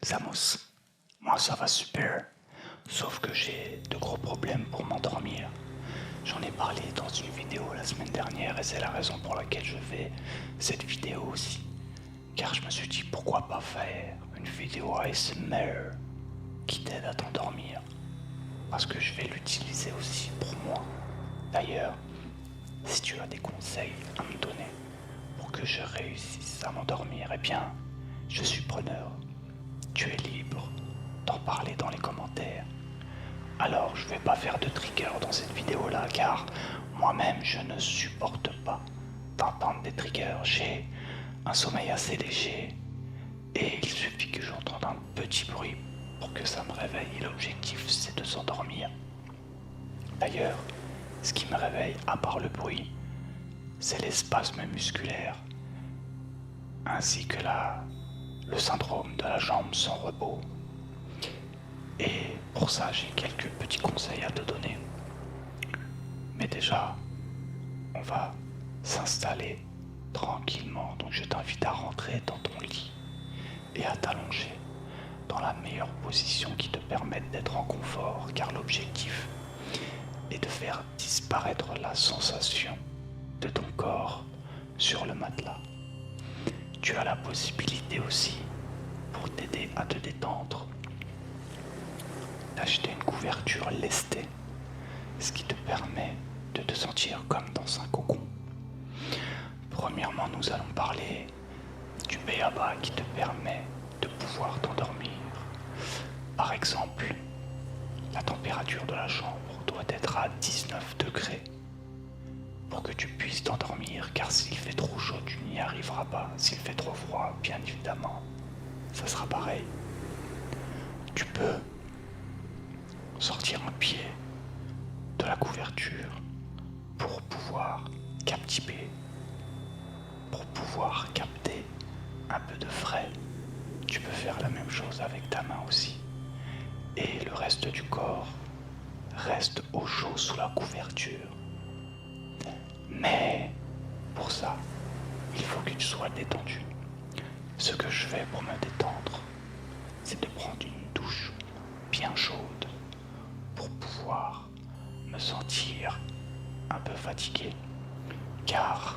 Samos, moi ça va super, sauf que j'ai de gros problèmes pour m'endormir. J'en ai parlé dans une vidéo la semaine dernière et c'est la raison pour laquelle je fais cette vidéo aussi. Car je me suis dit pourquoi pas faire une vidéo ASMR qui t'aide à t'endormir. Parce que je vais l'utiliser aussi pour moi. D'ailleurs, si tu as des conseils à me donner pour que je réussisse à m'endormir, eh bien, je suis preneur. Tu es libre d'en parler dans les commentaires. Alors je vais pas faire de trigger dans cette vidéo là car moi-même je ne supporte pas d'entendre des triggers. J'ai un sommeil assez léger et il suffit que j'entende un petit bruit pour que ça me réveille. L'objectif c'est de s'endormir. D'ailleurs, ce qui me réveille à part le bruit, c'est les spasmes musculaires ainsi que le syndrome de la jambe sans repos. Et pour ça, j'ai quelques petits conseils à te donner. Mais déjà, on va s'installer tranquillement. Donc je t'invite à rentrer dans ton lit et à t'allonger dans la meilleure position qui te permette d'être en confort. Car l'objectif est de faire disparaître la sensation de ton corps sur le matelas. Tu as la possibilité aussi, pour t'aider à te détendre, d'acheter une couverture lestée, ce qui te permet de te sentir comme dans un cocon. Premièrement, nous allons parler du b.a.-ba qui te permet de pouvoir t'endormir. Par exemple, la température de la chambre doit être à 19 degrés pour que tu puisses t'endormir, car s'il fait trop chaud, tu n'y arriveras pas. S'il fait trop froid, bien évidemment, ça sera pareil. Tu peux sortir un pied de la couverture pour pouvoir capter un peu de frais. Tu peux faire la même chose avec ta main aussi. Et le reste du corps reste au chaud sous la couverture. Mais pour ça, il faut que tu sois détendu. Ce que je fais pour me détendre, c'est de prendre une douche bien chaude pour pouvoir me sentir un peu fatigué. Car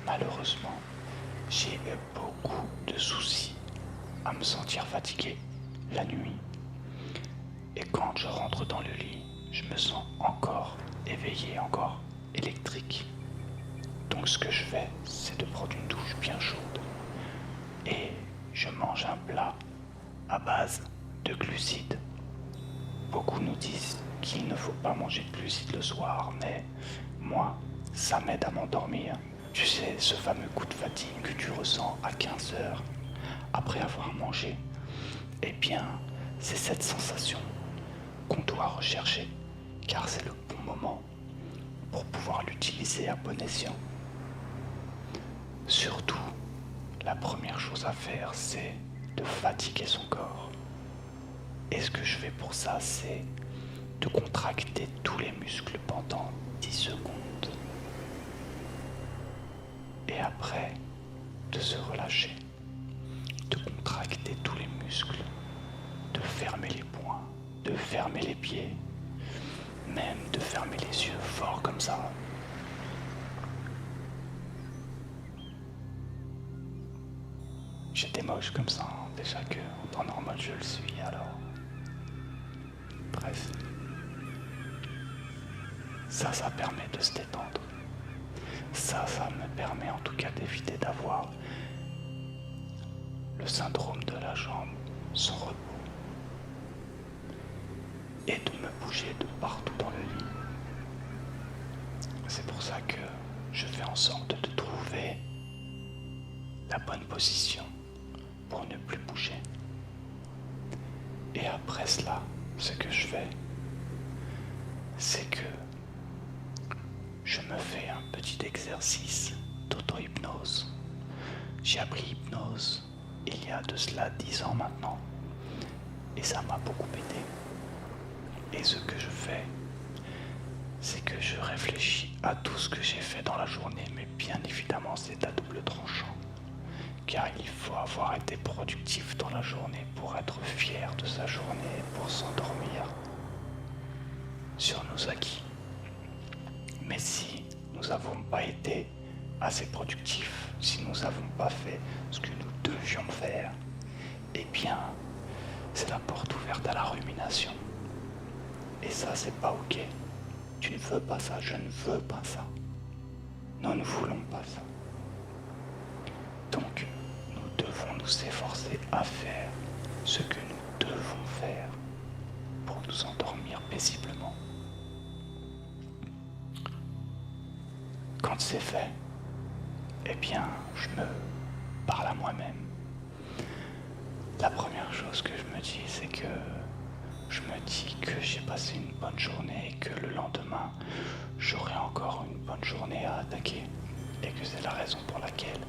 malheureusement, j'ai beaucoup de soucis à me sentir fatigué la nuit. Et quand je rentre dans le lit, je me sens encore éveillé, encore électrique. Donc ce que je fais, c'est de prendre une douche bien chaude. Et je mange un plat à base de glucides. Beaucoup nous disent qu'il ne faut pas manger de glucides le soir, mais moi, ça m'aide à m'endormir. Tu sais, ce fameux coup de fatigue que tu ressens à 15 heures après avoir mangé, eh bien, c'est cette sensation qu'on doit rechercher, car c'est le bon moment pour pouvoir l'utiliser à bon escient. Surtout, la première chose à faire, c'est de fatiguer son corps. Et ce que je fais pour ça, c'est de contracter tous les muscles pendant 10 secondes. Et après, de se relâcher, de contracter tous les muscles, de fermer les poings, de fermer les pieds, même de fermer les yeux fort comme ça. J'étais moche comme ça, hein. Déjà que en temps normal je le suis, alors... Bref. Ça permet de se détendre. Ça me permet en tout cas d'éviter d'avoir le syndrome de la jambe sans repos. Et de me bouger de partout dans le lit. C'est pour ça que je fais en sorte de trouver la bonne position pour ne plus bouger. Et après cela, ce que je fais, c'est que je me fais un petit exercice d'auto-hypnose. J'ai appris l'hypnose il y a de cela 10 ans maintenant. Et ça m'a beaucoup aidé. Et ce que je fais, c'est que je réfléchis à tout ce que j'ai fait dans la journée. Mais bien évidemment, c'est à double tranchant. car il faut avoir été productif dans la journée pour être fier de sa journée et pour s'endormir sur nos acquis. Mais si nous n'avons pas été assez productifs, si nous n'avons pas fait ce que nous devions faire, eh bien, c'est la porte ouverte à la rumination. Et ça, c'est pas ok. Tu ne veux pas ça, je ne veux pas ça. Nous ne voulons pas ça. Donc, nous devons nous efforcer à faire ce que nous devons faire pour nous endormir paisiblement. Quand c'est fait, eh bien, je me parle à moi-même. La première chose que je me dis, c'est que je me dis que j'ai passé une bonne journée et que le lendemain, j'aurai encore une bonne journée à attaquer. Et que c'est la raison pour laquelle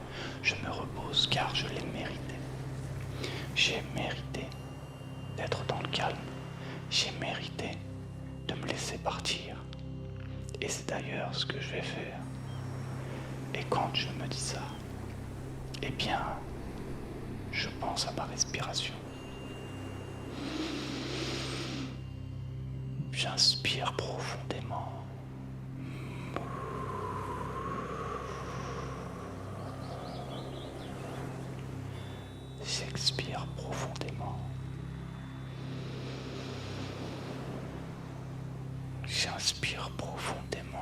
je me repose, car je l'ai mérité. J'ai mérité d'être dans le calme. J'ai mérité de me laisser partir. Et c'est d'ailleurs ce que je vais faire. Et quand je me dis ça, eh bien, je pense à ma respiration. J'inspire profondément. J'expire profondément. J'inspire profondément.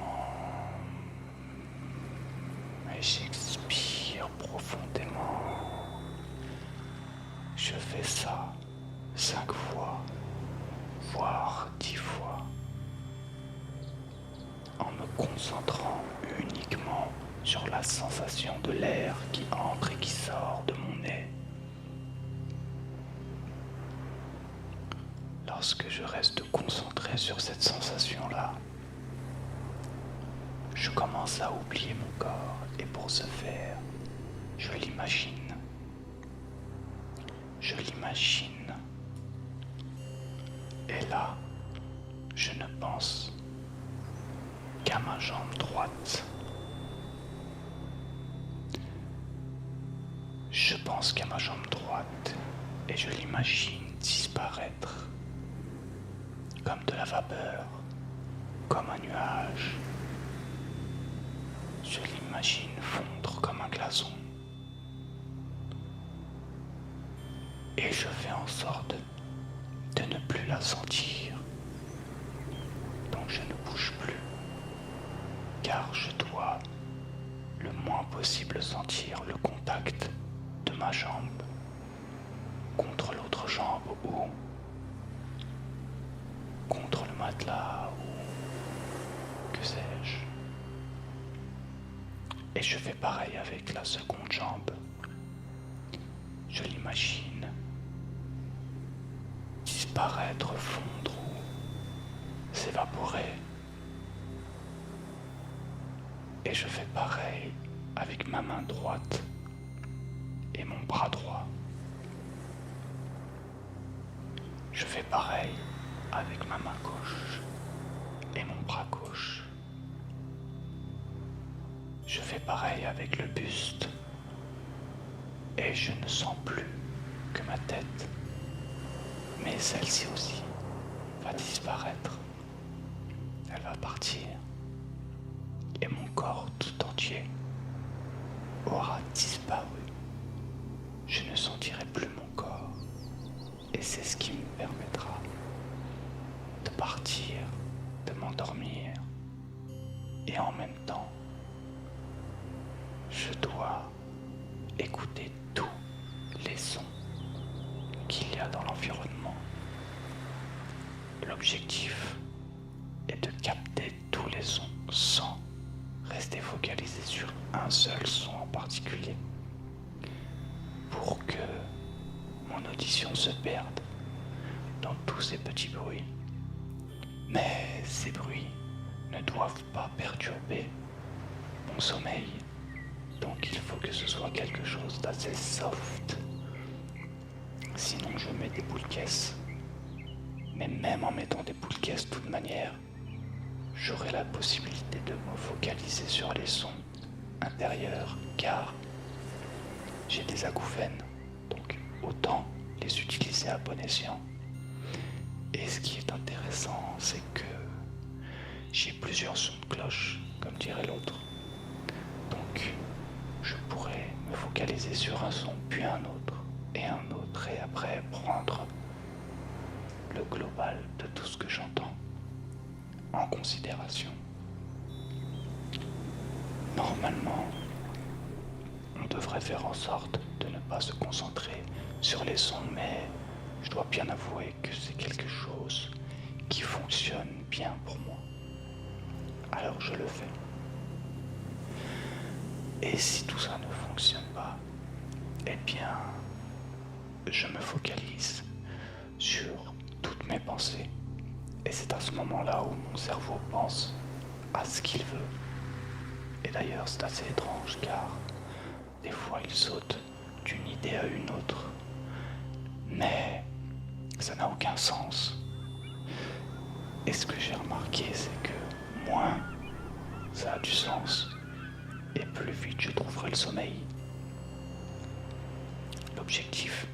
Et j'expire profondément. Je fais ça 5 fois, voire 10 fois, en me concentrant uniquement sur la sensation de l'air qui entre et qui sort de mon nez. Lorsque je reste concentré sur cette sensation-là, je commence à oublier mon corps et pour ce faire, je l'imagine. Je l'imagine. Et là, je ne pense qu'à ma jambe droite. Je pense qu'à ma jambe droite et je l'imagine disparaître comme de la vapeur, comme un nuage. Je l'imagine fondre comme un glaçon. Et je fais en sorte de ne plus la sentir. Donc je ne bouge plus, car je dois le moins possible sentir le contact de ma jambe contre l'autre jambe ou contre le matelas ou que sais-je. Et je fais pareil avec la seconde jambe. Je l'imagine disparaître, fondre ou s'évaporer. Et je fais pareil avec ma main droite et mon bras droit. Je fais pareil avec ma main gauche et mon bras gauche. Je fais pareil avec le buste et je ne sens plus que ma tête, mais celle-ci aussi va disparaître. Elle va partir et mon corps tout entier aura disparu. Je ne sentirai plus mon corps et c'est ce qui me permettra de partir, de m'endormir et en même temps je dois écouter tous les sons qu'il y a dans l'environnement. L'objectif est de capter tous les sons sans rester focalisé sur un seul son en particulier pour que mon audition se perde dans tous ces petits bruits. Mais ces bruits ne doivent pas perturber mon sommeil. Donc il faut que ce soit quelque chose d'assez soft. Sinon je mets des boules caisses. Mais même en mettant des boules caisses, de toute manière, j'aurai la possibilité de me focaliser sur les sons intérieurs, car j'ai des acouphènes, donc autant les utiliser à bon escient. Et ce qui est intéressant, c'est que j'ai plusieurs sons de cloche, comme dirait l'autre. Donc, je pourrais me focaliser sur un son, puis un autre, et après prendre le global de tout ce que j'entends en considération. Normalement, on devrait faire en sorte de ne pas se concentrer sur les sons, mais je dois bien avouer que c'est quelque chose qui fonctionne bien pour moi. Alors je le fais. Et si tout ça ne fonctionne pas, eh bien, je me focalise sur toutes mes pensées. Et c'est à ce moment-là où mon cerveau pense à ce qu'il veut. Et d'ailleurs, c'est assez étrange car des fois il saute d'une idée à une autre. Mais ça n'a aucun sens. Et ce que j'ai remarqué, c'est que moins ça a du sens, et plus vite je trouverai le sommeil. L'objectif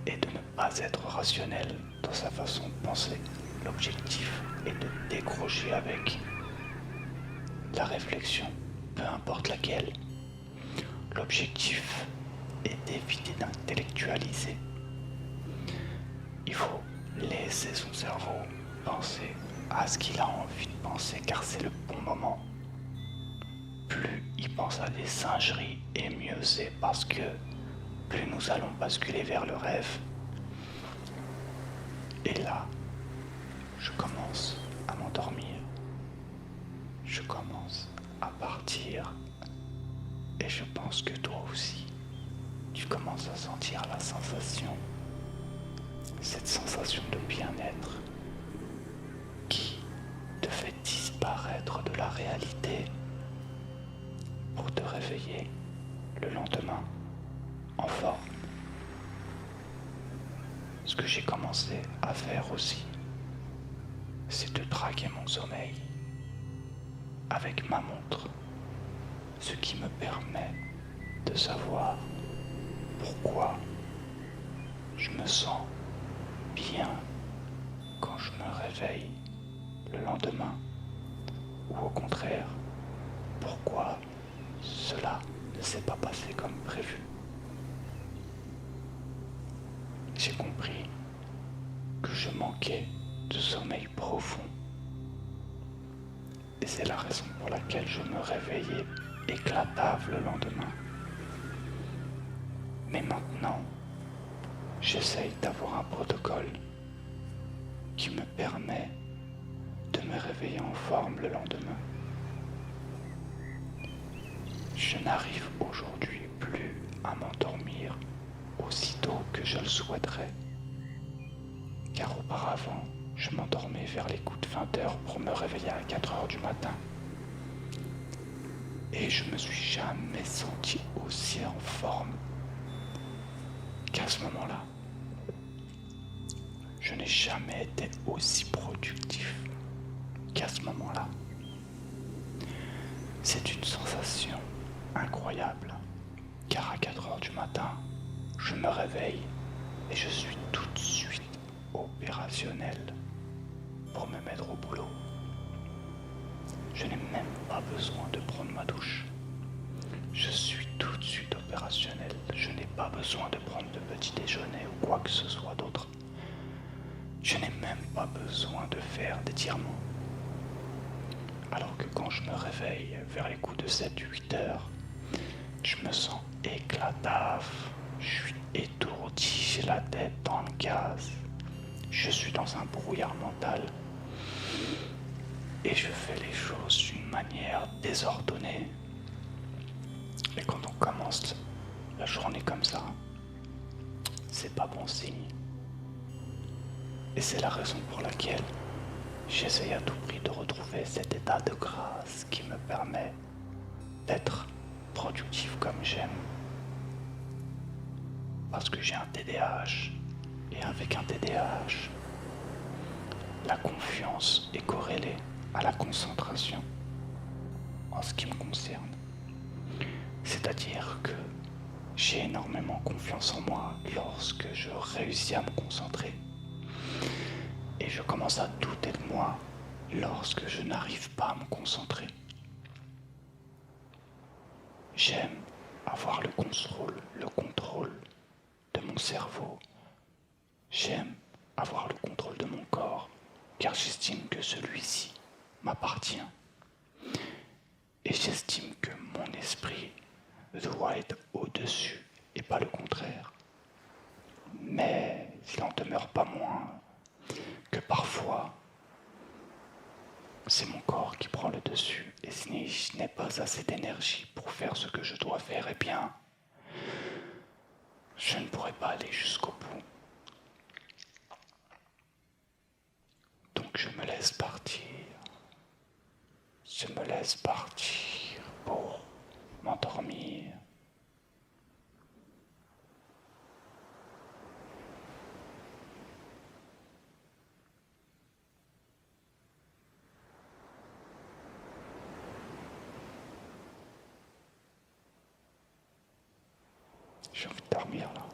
est de ne pas être rationnel dans sa façon de penser. L'objectif est de décrocher avec la réflexion, peu importe laquelle. L'objectif est d'éviter d'intellectualiser. Il faut laisser son cerveau penser à ce qu'il a envie de penser, car c'est le bon moment. Plus il pense à des singeries, et mieux c'est, parce que plus nous allons basculer vers le rêve. Et là, je commence à m'endormir. Je commence à partir. Et je pense que toi aussi, tu commences à sentir la sensation, cette sensation de bien-être qui te fait disparaître de la réalité pour te réveiller le lendemain en forme. Ce que j'ai commencé à faire aussi, c'est de traquer mon sommeil avec ma montre, ce qui me permet de savoir pourquoi je me sens bien quand je me réveille le lendemain, ou au contraire, pourquoi cela ne s'est pas passé comme prévu. J'ai compris que je manquais de sommeil profond. Et c'est la raison pour laquelle je me réveillais éclatave le lendemain. Mais maintenant, j'essaye d'avoir un protocole qui me permet de me réveiller en forme le lendemain. Je n'arrive aujourd'hui plus à m'endormir aussitôt que je le souhaiterais. Car auparavant, je m'endormais vers les coups de 20h pour me réveiller à 4h du matin. Et je me suis jamais senti aussi en forme qu'à ce moment-là. Je n'ai jamais été aussi productif qu'à ce moment-là. C'est une sensation incroyable, car à 4h du matin, je me réveille et je suis tout de suite opérationnel pour me mettre au boulot. Je n'ai même pas besoin de prendre ma douche. Je suis tout de suite opérationnel. Je n'ai pas besoin de prendre de petit déjeuner ou quoi que ce soit d'autre. Je n'ai même pas besoin de faire d'étirements. Alors que quand je me réveille vers les coups de 7-8 heures, je me sens éclatave, je suis étourdi, j'ai la tête dans le gaz, je suis dans un brouillard mental et je fais les choses d'une manière désordonnée. Et quand on commence la journée comme ça, c'est pas bon signe. Et c'est la raison pour laquelle j'essaye à tout prix de retrouver cet état de grâce qui me permet d'être productif comme j'aime. Parce que j'ai un TDAH. Et avec un TDAH, la confiance est corrélée à la concentration en ce qui me concerne. C'est-à-dire que J'ai énormément confiance en moi lorsque je réussis à me concentrer. Et je commence à douter de moi lorsque je n'arrive pas à me concentrer. J'aime avoir le contrôle de mon cerveau. J'aime avoir le contrôle de mon corps, car j'estime que celui-ci m'appartient. Et j'estime que mon esprit doit être au-dessus et pas le contraire. Mais il n'en demeure pas moins que parfois, c'est mon corps qui prend le dessus. Et si je n'ai pas assez d'énergie pour faire ce que je dois faire, eh bien, je ne pourrai pas aller jusqu'au bout. Donc je me laisse partir. Je me laisse partir pour m'endormir. J'ai envie de dormir là.